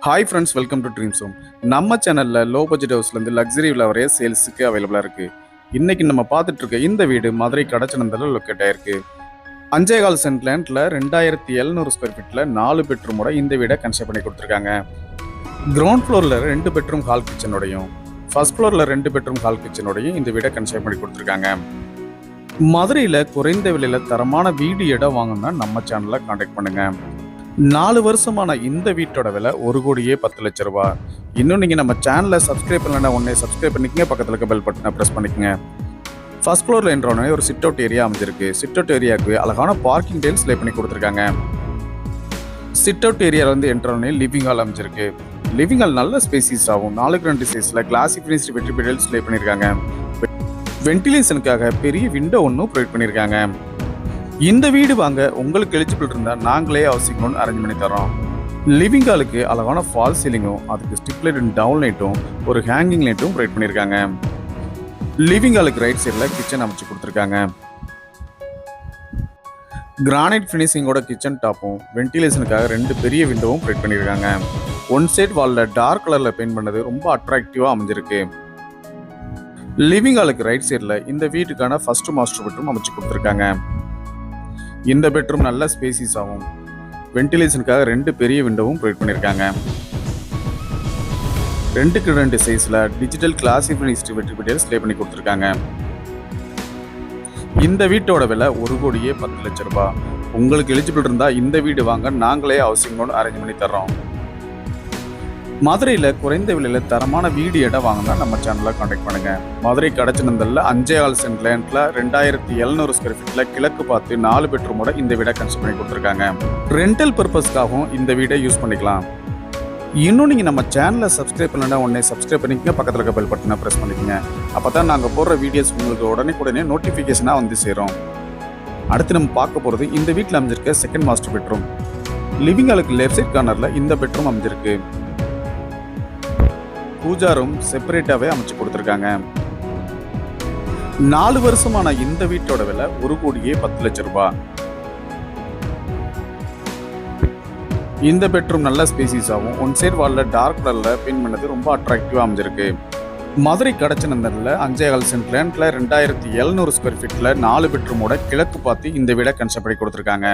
Hi friends, welcome to dreams home. நம்ம சேனலில் low budget ஹவுஸ்லேருந்து luxury வில வரைய சேல்ஸுக்கு அவைலபிளாக இருக்குது. இன்றைக்கி நம்ம பார்த்துட்டு இருக்க இந்த வீடு மதுரை கடச்சனந்தில் லொக்கேட் ஆயிருக்கு. 5.25 சென்ட் லேண்டில் 2700 ஸ்கொயர் ஃபீட்டில் 4 பெட்ரூமோட இந்த வீடை கன்ஸ்ட்ரக்ட் பண்ணி கொடுத்துருக்காங்க. கிரவுண்ட் ஃப்ளோரில் 2 பெட்ரூம் ஹால் கிச்சனோடையும் ஃபர்ஸ்ட் ஃப்ளோரில் 2 பெட்ரூம் ஹால் கிச்சனோடையும் இந்த வீடை கன்ஸ்ட்ரக்ட் பண்ணி கொடுத்துருக்காங்க. மதுரையில் குறைந்த விலையில் தரமான வீடு இடம் வாங்கினா நம்ம சேனலை காண்டாக்ட் பண்ணுங்கள். 4 வருஷமான இந்த வீட்டோட விலை 1,10,00,000 ரூபாய். இன்னும் நீங்கள் நம்ம சேனலை சப்ஸ்கிரைப் பண்ணலன்னா உடனே சப்ஸ்கிரைப் பண்ணிக்கங்க. பக்கத்தில் இருக்க பெல் பட்டனை ப்ரெஸ் பண்ணிக்கங்க. ஃபர்ஸ்ட் ஃப்ளோரில் என்றோடனே ஒரு சிட் அவுட் ஏரியா அமைஞ்சிருக்கு. சிட் அவுட் ஏரியாவுக்கு அழகான பார்க்கிங் டைல்ஸ் லே பண்ணி கொடுத்துருக்காங்க. சிட் அவுட் ஏரியாவிலேருந்து என்றோடனே லிவிங் ஹால் அமைஞ்சிருக்கு. லிவிங் ஹால் நல்ல ஸ்பேசிஸ் ஆகும். 4x2 சைஸில் கிளாசிக் ஃபினிஷ்டு வெற்றி டைல்ஸ் லே பண்ணியிருக்காங்க. வென்டிலேஷனுக்காக பெரிய விண்டோ ஒன்றும் ப்ரொவைட் பண்ணியிருக்காங்க. இந்த வீடு வாங்க உங்களுக்கு எலிஜிபிள் இருந்தால் நாங்களே ஹவுசிங் லோன் அரேஞ்ச் பண்ணி தரோம். லிவிங் ஹாலுக்கு அழகான ஃபால் சீலிங்கும் அதுக்கு ஸ்டிப் லைட் அண்ட் டவுன் லைட்டும் ஒரு ஹேங்கிங் லைட்டும் ப்ரொவைட் பண்ணியிருக்காங்க. லிவிங் ஹாலுக்கு ரைட் சைடில் கிச்சன் அமைச்சு கொடுத்துருக்காங்க. கிரானைட் ஃபினிஷிங்கோட கிச்சன் டாப்பும் வென்டிலேஷனுக்காக 2 பெரிய விண்டோவும் ப்ரொவைட் பண்ணியிருக்காங்க. ஒன் சைட் வாலில் டார்க் கலரில் பெயிண்ட் பண்ணது ரொம்ப அட்ராக்டிவாக அமைஞ்சிருக்கு. லிவிங் ஹாலுக்கு ரைட் சைடில் இந்த வீட்டுக்கான ஃபர்ஸ்ட் மாஸ்டர் பெட்ரூம் அமைச்சு கொடுத்துருக்காங்க. இந்த பெட்ரூம் நல்ல ஸ்பேசிஸ் ஆகும். வென்டிலேஷனுக்காக 2 பெரிய விண்டோவும் ப்ரொவைட் பண்ணியிருக்காங்க. 2x2 சைஸில் டிஜிட்டல் கிளாசிக் ஃபினிஷ்டு வெற்றி டைல்ஸ் லே பண்ணி கொடுத்துருக்காங்க. இந்த வீட்டோட விலை 1,10,00,000 ரூபாய். உங்களுக்கு எலிஜிபிள் இருந்தால் இந்த வீடு வாங்க நாங்களே ஹவுசிங் லோன் அரேஞ்ச் பண்ணி தர்றோம். மதுரையில் குறைந்த விலையில் தரமான வீடு இடம் வாங்கினா நம்ம சேனலை காண்டாக்ட் பண்ணுங்கள். மதுரை கடச்சனந்தலில் 5.25 சென்ட் லேண்டில் 2700 ஸ்கொயர் ஃபீட்டில் கிழக்கு பார்த்து 4 பெட்ரூமோட இந்த வீடை கன்ஸ்ட்ரக்ட் பண்ணி கொடுத்துருக்காங்க. ரெண்டல் பர்பஸ்க்காகவும் இந்த வீடை யூஸ் பண்ணிக்கலாம். இன்னும் நீங்கள் நம்ம சேனலை சப்ஸ்கிரைப் பண்ணலன்னா உடனே சப்ஸ்கிரைப் பண்ணிக்கங்க. பக்கத்தில் இருக்க பெல் பட்டனை ப்ரெஸ் பண்ணிக்கங்க. அப்போ தான் நாங்கள் போடுற வீடியோஸ் உங்களுக்கு உடனே நோட்டிஃபிகேஷனாக வந்து சேரும். அடுத்து நம்ம பார்க்க போகிறது இந்த வீட்டில் அமைஞ்சிருக்க செகண்ட் மாஸ்டர் பெட்ரூம். லிவிங் ஹாலுக்கு லெஃப்ட் சைட் கார்னரில் இந்த பெட்ரூம் அமைஞ்சிருக்கு. பூஜா ரூம் செப்பரேட்டாகவே அமைச்சு கொடுத்துருக்காங்க. 4 வருஷமான இந்த வீட்டோட விலை 1,10,00,000 ரூபாய். இந்த பெட்ரூம் நல்ல ஸ்பேசிஸ் ஆகும். ஒன் சைட் வாலில் டார்க் கலரில் பெயிண்ட் பண்ணது ரொம்ப அட்ராக்டிவாக அமைஞ்சிருக்கு. மதுரை கடச்சனந்தலில் 5.25 சென்ட் லேண்டில் 2700 ஸ்கொயர் ஃபீட்டில் 4 பெட்ரூமோட கிழக்கு பார்த்து இந்த வீடை கன்ஸ்ட்ரக்ட் பண்ணி கொடுத்துருக்காங்க.